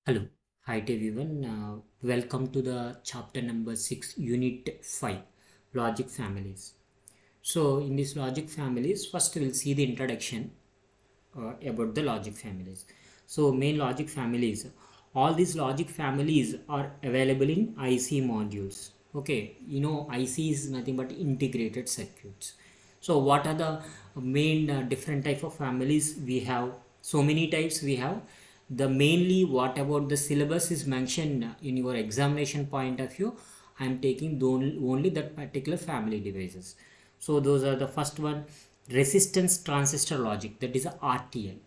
Hello, hi to everyone. Welcome to the chapter number 6, unit 5, logic families. So, in this logic families, first we'll see the introduction about the logic families. So, main logic families, all these logic families are available in IC modules. Okay, IC is nothing but integrated circuits. So, what are the main different type of families we have? So many types we have. The mainly what about the syllabus is mentioned in your examination point of view. I am taking only that particular family devices. So those are the first one, resistance transistor logic, that is a RTL.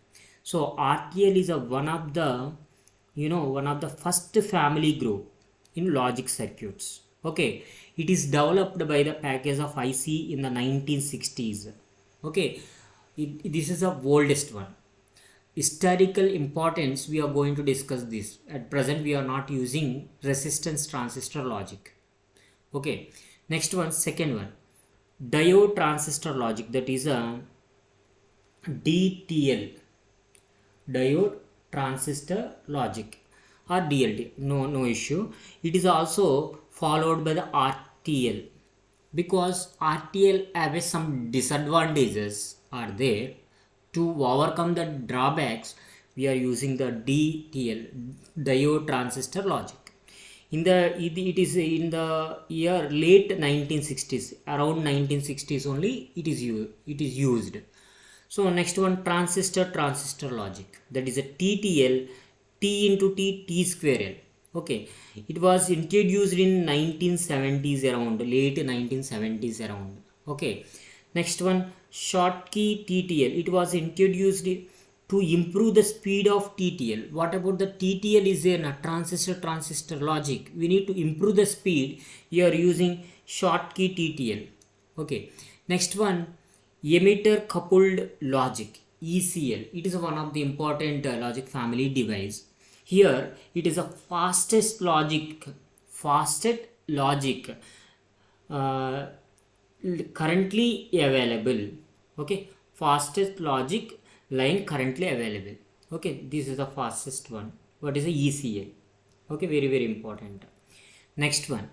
So RTL is a one of the first family group in logic circuits. Okay, it is developed by the package of IC in the 1960s. Okay, this is the oldest one. Historical importance, we are going to discuss this. At present we are not using resistance transistor logic. Okay, next one, second one, diode transistor logic, that is a DTL, diode transistor logic, or DLT, no issue. It is also followed by the RTL, because RTL have some disadvantages are there. To overcome the drawbacks, we are using the DTL, diode transistor logic. It is in the year late 1960s, around 1960s only it is used. So next one, transistor logic, that is a TTL, T into T square L. Okay, it was introduced in 1970s, around late 1970s around. Okay, next one, Schottky TTL, it was introduced to improve the speed of TTL. What about the TTL is a transistor logic, we need to improve the speed, you are using Schottky TTL. Okay, next one, emitter coupled logic, ECL, it is one of the important logic family device. Here it is a fastest logic uh, currently available. Okay, fastest logic line currently available. Okay, this is the fastest one. What is the ECL? Okay, very important. Next one,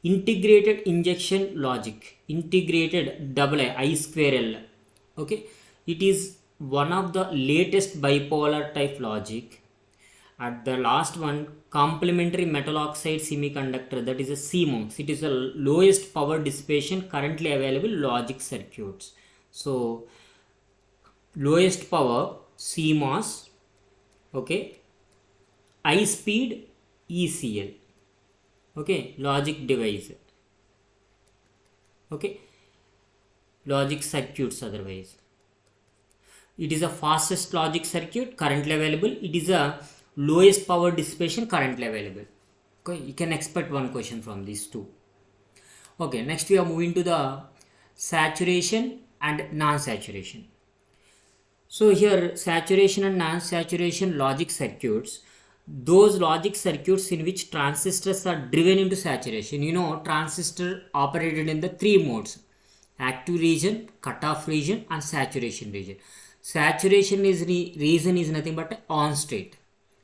integrated injection logic, integrated double I square L. Okay, it is one of the latest bipolar type logic. At the last one, complementary metal oxide semiconductor, that is a CMOS, it is the lowest power dissipation currently available logic circuits. So lowest power CMOS, okay, high speed ECL, okay, logic device, okay, logic circuits otherwise. It is the fastest logic circuit currently available, it is a lowest power dissipation currently available. Okay, you can expect one question from these two. Okay, next we are moving to the saturation and non-saturation. So here, saturation and non-saturation logic circuits, those logic circuits in which transistors are driven into saturation. Transistor operated in the three modes: active region, cutoff region, and saturation region. Saturation region is nothing but on state.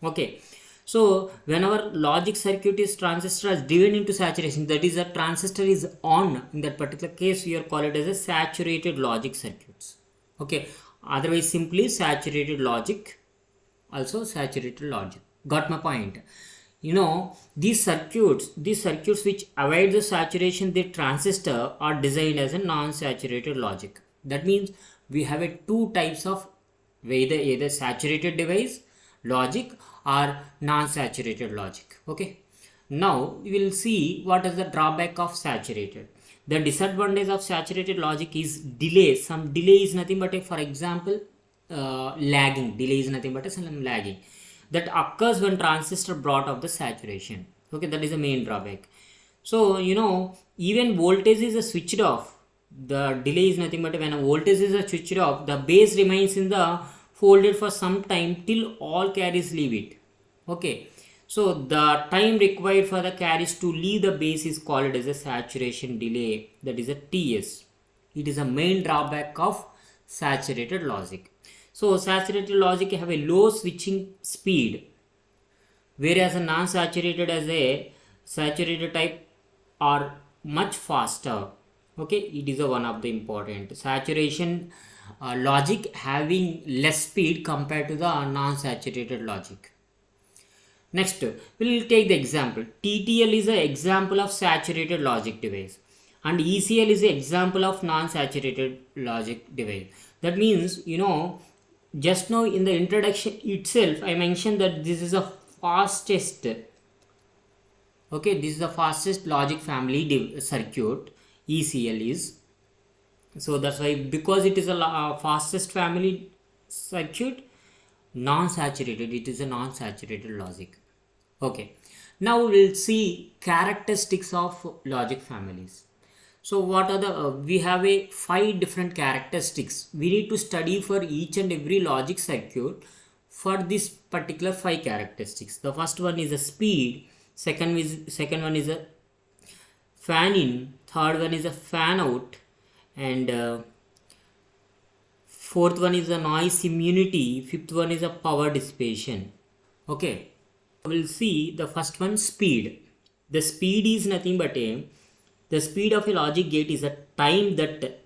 Okay, so whenever logic circuit is transistor is driven into saturation, that is a transistor is on, in that particular case we are call it as a saturated logic circuits. Okay, otherwise simply saturated logic, also saturated logic. Got my point? These circuits which avoid the saturation, the transistor are designed as a non-saturated logic. That means we have a two types of either saturated device logic or non-saturated logic. Okay, now we will see what is the drawback of saturated. The disadvantage of saturated logic is delay. Some delay is nothing but for example, lagging. Delay is nothing but some lagging that occurs when transistor brought up the saturation. Okay, that is the main drawback. So even voltage is switched off, the delay is nothing but when a voltage is switched off, the base remains in the folded for some time till all carriers leave it. Okay, so the time required for the carriers to leave the base is called as a saturation delay, that is a TS. It is a main drawback of saturated logic. So saturated logic have a low switching speed, whereas a non-saturated as a saturated type are much faster. Okay, it is a one of the important saturation logic having less speed compared to the non-saturated logic. Next, we will take the example. TTL is an example of saturated logic device, and ECL is an example of non-saturated logic device. That means, just now in the introduction itself, I mentioned that this is a fastest. Okay, this is the fastest logic family circuit. ECL is. So that's why, because it is a fastest family circuit, non-saturated, it is a non-saturated logic. Okay, now we'll see characteristics of logic families. So what are the we have a 5 different characteristics. We need to study for each and every logic circuit for this particular 5 characteristics. The first one is a speed, second one is a fan in, third one is a fan out, and fourth one is a noise immunity, fifth one is a power dissipation. Okay, we'll see the first one, speed. The speed is nothing but the speed of a logic gate is a time that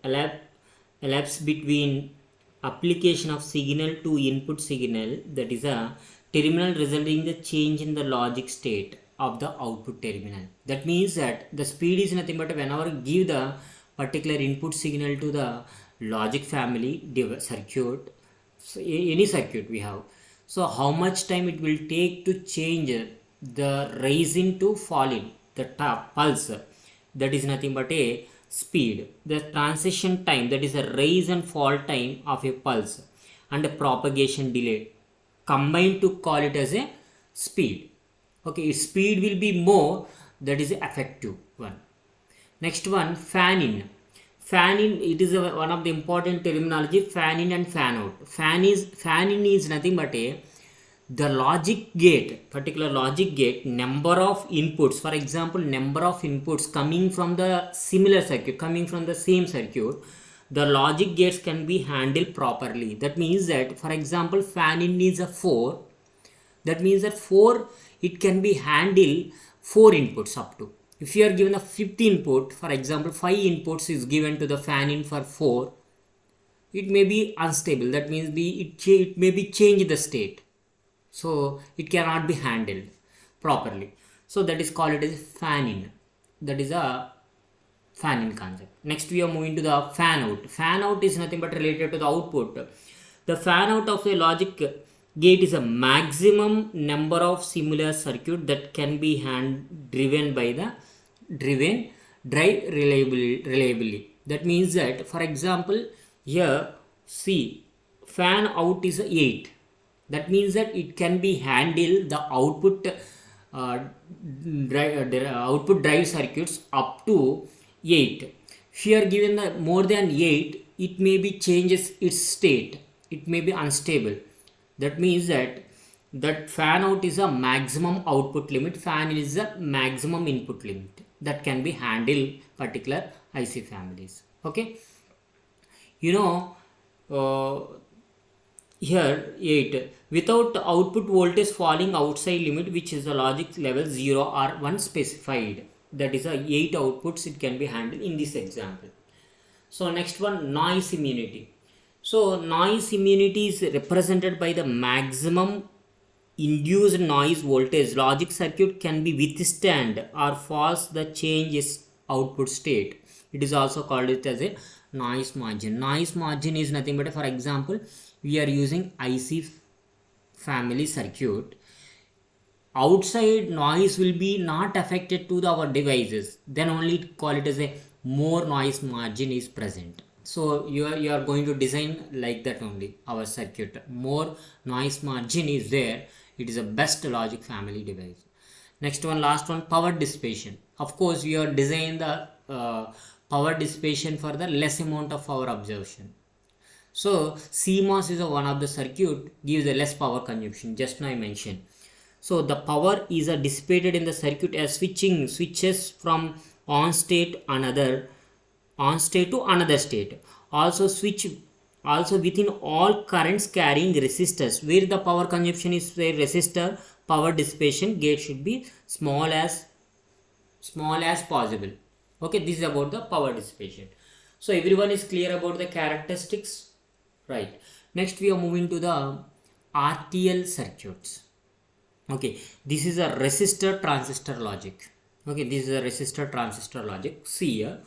elapses between application of signal to input signal, that is a terminal, resulting in the change in the logic state of the output terminal. That means that the speed is nothing but whenever give the particular input signal to the logic family circuit, so any circuit we have, so how much time it will take to change the rising to falling, the pulse, that is nothing but a speed. The transition time, that is a rise and fall time of a pulse, and a propagation delay combined to call it as a speed. Okay, its speed will be more, that is effective one. Next one, fan in. Fan in, it is one of the important terminology, fan in and fan out. Fan in is nothing but the logic gate, particular logic gate, number of inputs, for example, number of inputs coming from the similar circuit, coming from the same circuit, the logic gates can be handled properly. That means that, for example, fan in is a 4. That means that 4, it can be handled 4 inputs up to. If you are given a 5th input, for example, 5 inputs is given to the fan in for 4, it may be unstable. That means it may be changed the state. So it cannot be handled properly. So that is called as fan in. That is a fan in concept. Next we are moving to the fan out. Fan out is nothing but related to the output. The fan out of a logic gate is a maximum number of similar circuit that can be driven drive reliably. That means that, for example, here see, fan out is 8. That means that it can be handled the output drive circuits up to 8. If you are given the more than 8, it may be changes its state. It may be unstable. That means that fan out is a maximum output limit, fan in is a maximum input limit that can be handled particular IC families. Okay, here 8, without output voltage falling outside limit, which is the logic level 0 or 1 specified, that is a 8 outputs it can be handled in this example. So next one, noise immunity. So noise immunity is represented by the maximum induced noise voltage logic circuit can be withstand or falls the change is output state. It is also called it as a noise margin. Noise margin is nothing but, for example, we are using IC family circuit. Outside noise will be not affected to our devices, then only call it as a more noise margin is present. So you are going to design like that only our circuit. More noise margin is there, it is a best logic family device. Next one, last one, power dissipation. Of course, we are designing the power dissipation for the less amount of power absorption. So CMOS is one of the circuit gives a less power consumption, just now I mentioned. So the power is dissipated in the circuit as switches from on state to another state. Also switch Also within all currents carrying resistors, where the power consumption is a resistor, power dissipation gate should be small as possible. Okay, this is about the power dissipation. So everyone is clear about the characteristics, right? Next we are moving to the RTL circuits. Okay, this is a resistor transistor logic. Okay, this is a resistor transistor logic. See here,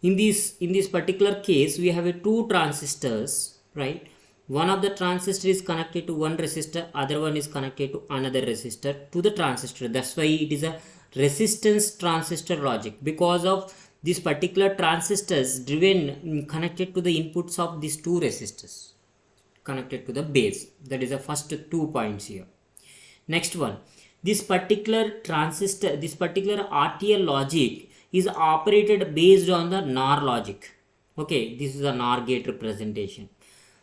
in this particular case we have a two transistors, right? One of the transistor is connected to one resistor, other one is connected to another resistor to the transistor. That's why it is a resistance transistor logic, because of this particular transistors driven connected to the inputs of these two resistors connected to the base. That is the first 2 points here. Next one, this particular transistor, this particular RTL logic is operated based on the NOR logic. Okay, this is a NOR gate representation.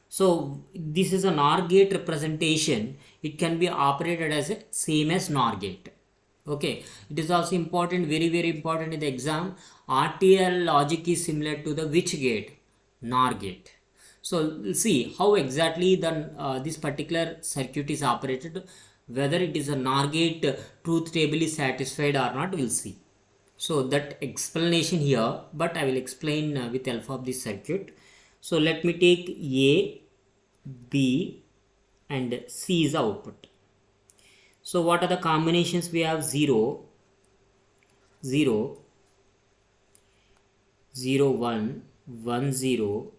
So this is a NOR gate representation. It can be operated as a same as NOR gate. Okay, it is also important, very important in the exam. RTL logic is similar to the which gate? NOR gate. So we'll see how exactly the this particular circuit is operated, whether it is a NOR gate truth table is satisfied or not, we'll see. So that explanation here, but I will explain with help of this circuit. So let me take A, B and C is output. So what are the combinations? We have 0, 0, 0, 1, 1, 0,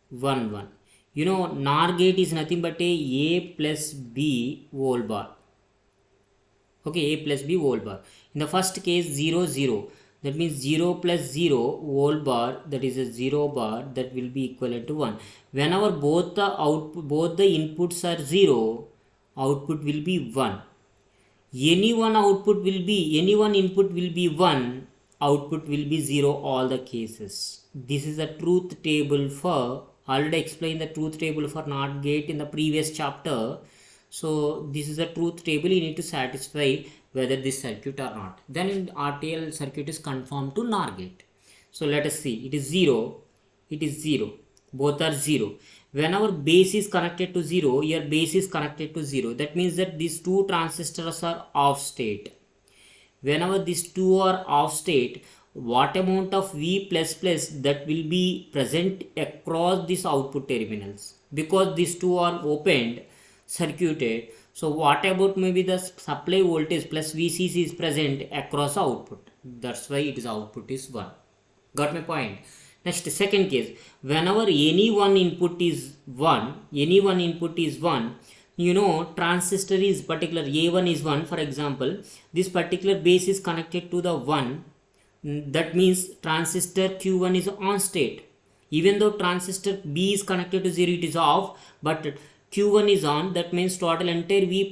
1, 1. You know, NOR gate is nothing but a plus B whole bar. Okay, a plus b whole bar. In the first case 0, 0, that means 0 plus 0 whole bar, that is a 0 bar, that will be equivalent to 1. Whenever both the inputs are 0, output will be 1. Any one input will be 1, output will be 0 all the cases. This is a truth table for, already explained the truth table for NOT gate in the previous chapter. So this is a truth table, you need to satisfy whether this circuit or not. Then in RTL circuit is conformed to NOR gate. So let us see, it is 0, it is 0, both are 0. Whenever base is connected to 0, your base is connected to 0. That means that these two transistors are off state. Whenever these two are off state, what amount of V++ that will be present across these output terminals, because these two are opened, circuited. So what about maybe the supply voltage plus VCC is present across output. That's why its output is 1. Got my point? Next, second case, whenever any one input is 1, you know, transistor is particular, A1 is 1, for example, this particular base is connected to the 1, that means transistor Q1 is on state. Even though transistor B is connected to 0, it is off, but Q1 is on, that means total entire V++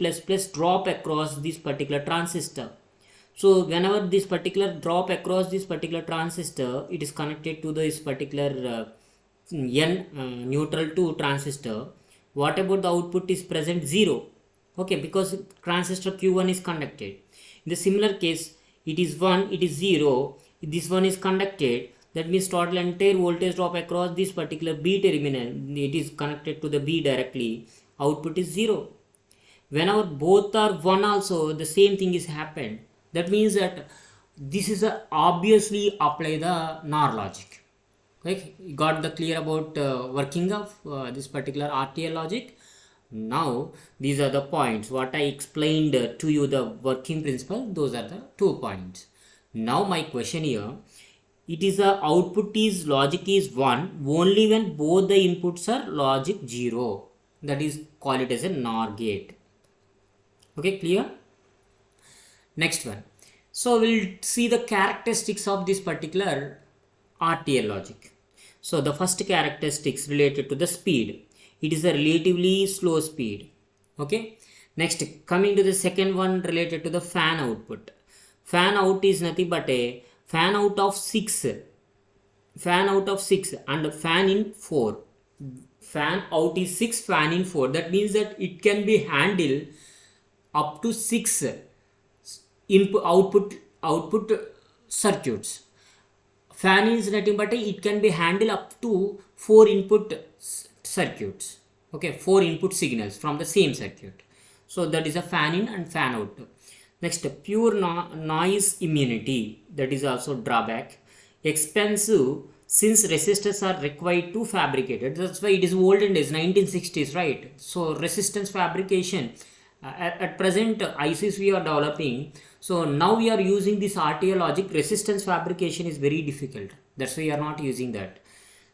drop across this particular transistor. So whenever this particular drop across this particular transistor, it is connected to this particular N neutral 2 transistor. What about the output is present? 0. Okay, because transistor Q1 is conducted. In the similar case, it is 1, it is 0, this one is conducted. That means total entire voltage drop across this particular B terminal, it is connected to the B directly, output is 0. Whenever both are 1 also, the same thing is happened. That means that this is obviously apply the NOR logic. Okay, got the clear about working of this particular RTL logic. Now these are the points what I explained to you, the working principle. Those are the 2 points. Now my question here, it is a output is logic is 1 only when both the inputs are logic 0. That is call it as a NOR gate. Okay, clear? Next one. So we'll see the characteristics of this particular RTL logic. So the first characteristics related to the speed. It is a relatively slow speed. Okay. Next, coming to the second one related to the fan output. Fan out is nothing but a fan out of 6. Fan out of 6 and fan in 4. Fan out is 6, fan in 4. That means that it can be handled up to 6 input output circuits. Fan is nothing but it can be handled up to 4 input circuits. Okay, 4 input signals from the same circuit. So that is a fan in and fan out. Next, pure noise immunity, that is also drawback. Expensive, since resistors are required to fabricate it. That's why it is olden days, 1960s, right? So resistance fabrication, at present ICs we are developing. So now we are using this RTL logic. Resistance fabrication is very difficult. That's why we are not using that.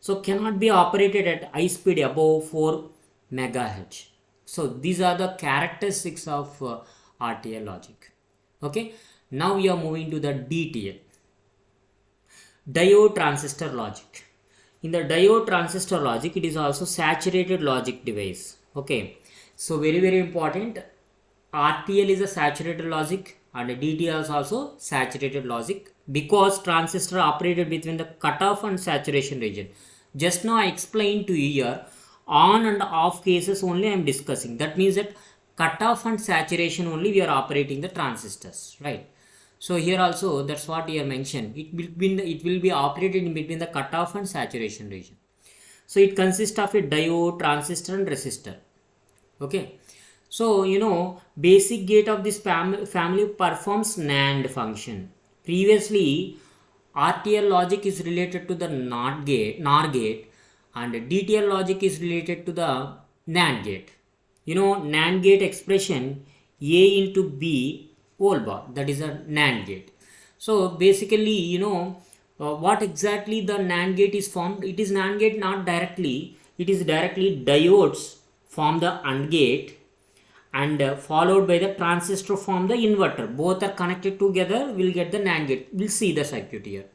So cannot be operated at high speed above 4 megahertz. So these are the characteristics of RTL logic. Okay, now we are moving to the DTL, diode transistor logic. In the diode transistor logic, it is also saturated logic device. Okay, so very important. RTL is a saturated logic and DTL is also saturated logic, because transistor operated between the cutoff and saturation region. Just now I explained to you here, on and off cases only I am discussing. That means that cutoff and saturation only we are operating the transistors, right? So here also that's what here mentioned. It will be operated in between the cutoff and saturation region. So it consists of a diode, transistor and resistor. Okay. So basic gate of this family performs NAND function. Previously RTL logic is related to the NOR gate, and DTL logic is related to the NAND gate. NAND gate expression A into B whole bar, that is a NAND gate. So basically what exactly the NAND gate is formed. It is NAND gate not directly, it is directly diodes form the AND gate, and followed by the transistor form the inverter. Both are connected together, we'll get the NAND gate. We'll see the circuit here.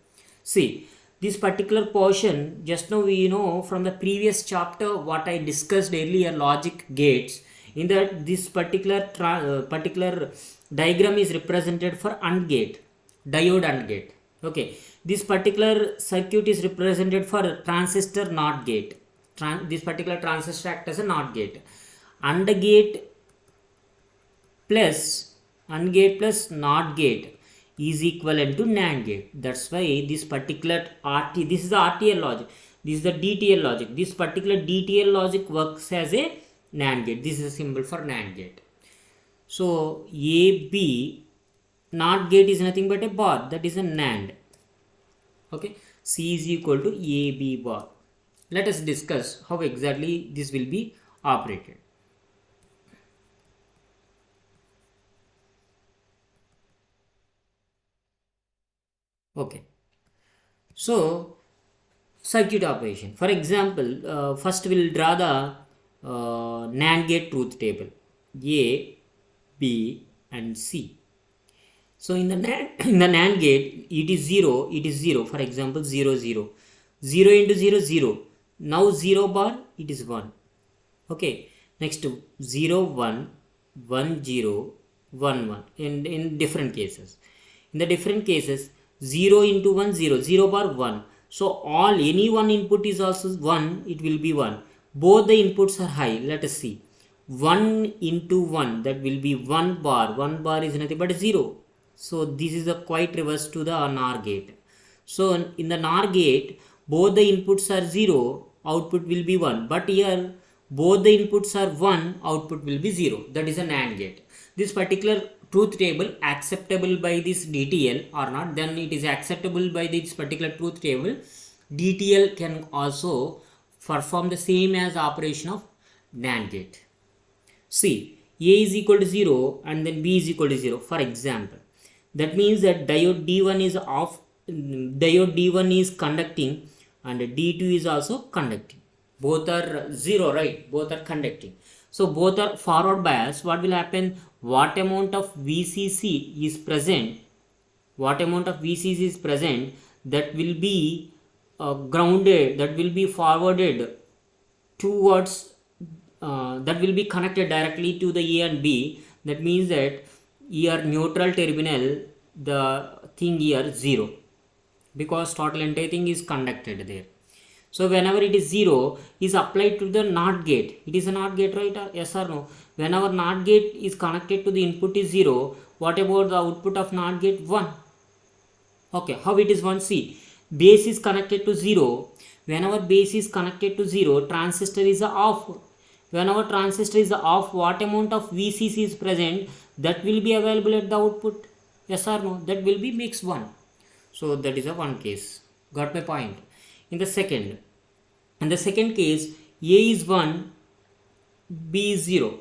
See this particular portion, just now we from the previous chapter what I discussed earlier, logic gates. In that this particular diagram is represented for AND gate, diode AND gate. Okay, this particular circuit is represented for transistor NOT gate. This particular transistor acts as a NOT gate. AND gate plus NOT gate is equivalent to NAND gate. That's why this particular this is the RTL logic, this is the DTL logic. This particular DTL logic works as a NAND gate. This is a symbol for NAND gate. So AB NOT gate is nothing but a bar, that is a NAND. Okay, C is equal to AB bar. Let us discuss how exactly this will be operated. Okay, so circuit operation. For example, first we will draw the NAND gate truth table, A, B and C. So in the NAND gate, it is 0, for example 0, 0. 0 into 0, 0. Now 0 bar, it is 1. Okay, next 0, 1, 1, 0, 1, 1 in different cases. In the different cases, 0 into 1, 0, 0 bar 1. So any one input is also 1, it will be 1. Both the inputs are high. Let us see. 1 into 1, that will be 1 bar. 1 bar is nothing but 0. So this is a quite reverse to the NOR gate. So in the NOR gate, both the inputs are 0, output will be 1. But here, both the inputs are 1, output will be 0. That is a NAND gate. This particular truth table acceptable by this DTL or not, then it is acceptable by this particular truth table. DTL can also perform the same as operation of NAND gate. See, A is equal to 0 and then B is equal to 0, for example. That means that diode D1 is off, diode D1 is conducting and D2 is also conducting. Both are 0, right? Both are conducting. So both are forward bias. What will happen? What amount of VCC is present? That will be grounded, that will be forwarded towards, that will be connected directly to the A and B. That means that here neutral terminal, the thing here 0, because total entire thing is conducted there. So whenever it is 0 is applied to the NOT gate. It is a NOT gate, right? Yes or no? Whenever NOT gate is connected to the input is 0, what about the output of NOT gate? 1. Okay, how it is 1? See, base is connected to 0. Whenever base is connected to 0, transistor is off. Whenever transistor is off, what amount of VCC is present, that will be available at the output? Yes or no? That will be mix 1. So that is a one case. Got my point? In the second case, A is 1, B is 0.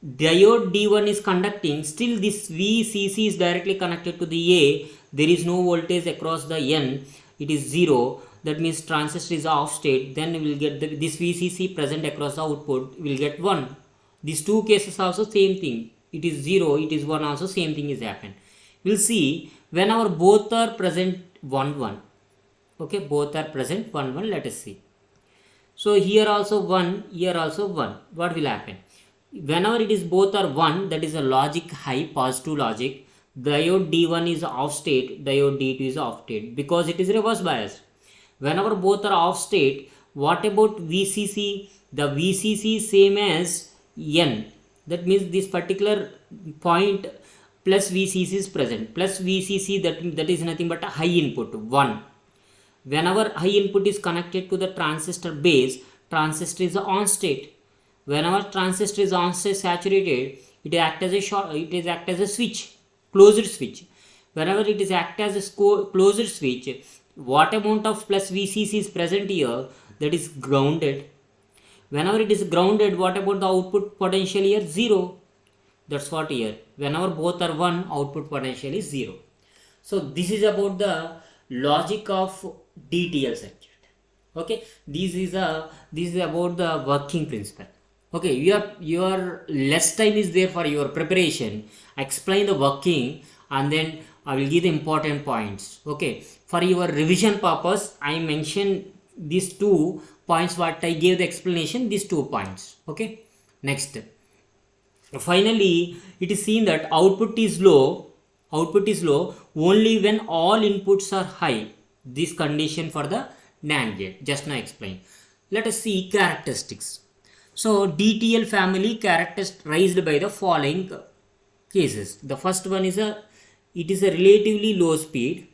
Diode D1 is conducting, still this VCC is directly connected to the A. There is no voltage across the N. It is 0. That means transistor is off state. Then we will get this VCC present across the output. We will get 1. These two cases also same thing. It is 0, it is 1 also, same thing is happened. We will see whenever both are present 1 1. Okay, both are present 1 1. Let us see. So here also 1, here also 1. What will happen? Whenever it is both are 1, that is a logic high, positive logic. Diode D1 is off state, diode D2 is off state, because it is reverse bias. Whenever both are off state, what about VCC? The VCC is same as N. That means this particular point plus VCC is present. Plus VCC, that is nothing but a high input, 1. Whenever high input is connected to the transistor base, transistor is on state. Whenever transistor is on state saturated, it acts as a switch, closed switch. Whenever it is act as a closed switch, what amount of plus VCC is present here? That is grounded. Whenever it is grounded, what about the output potential here? 0. That's what here. Whenever both are 1, output potential is 0. So this is about the logic of DTL circuit. Okay, this is about the working principle. Okay, your less time is there for your preparation. I explain the working and then I will give the important points. Okay, for your revision purpose, I mentioned these 2 points what I gave the explanation, these 2 points. Okay, next. Finally, it is seen that output is low only when all inputs are high. This condition for the NAND gate. Just now explained. Let us see characteristics. So DTL family characterized by the following cases. The first one is it is a relatively low speed.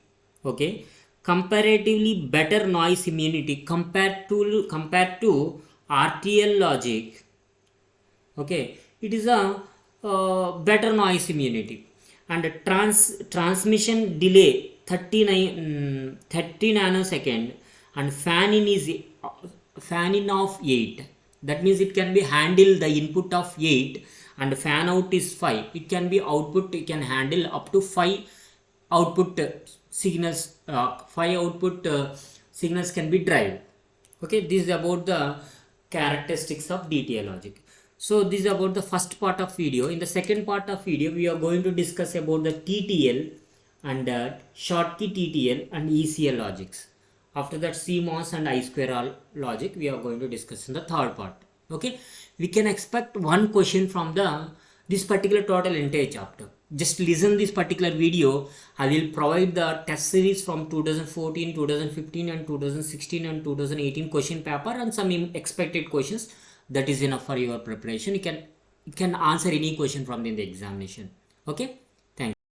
Okay, comparatively better noise immunity compared to RTL logic. Okay, it is a better noise immunity, and transmission delay 30 nanosecond, and fan in of 8. That means it can be handle the input of 8 and fan out is 5. It can be output, it can handle up to 5 output signals. 5 output signals can be drive. Okay, this is about the characteristics of DTL logic. So this is about the first part of video. In the second part of video, we are going to discuss about the TTL and Schottky TTL and ECL logics. After that, CMOS and I2R logic we are going to discuss in the third part. Okay, we can expect one question from this particular total entire chapter. Just listen this particular video. I will provide the test series from 2014, 2015 and 2016 and 2018 question paper and some expected questions. That is enough for your preparation. You can answer any question from the examination. Okay.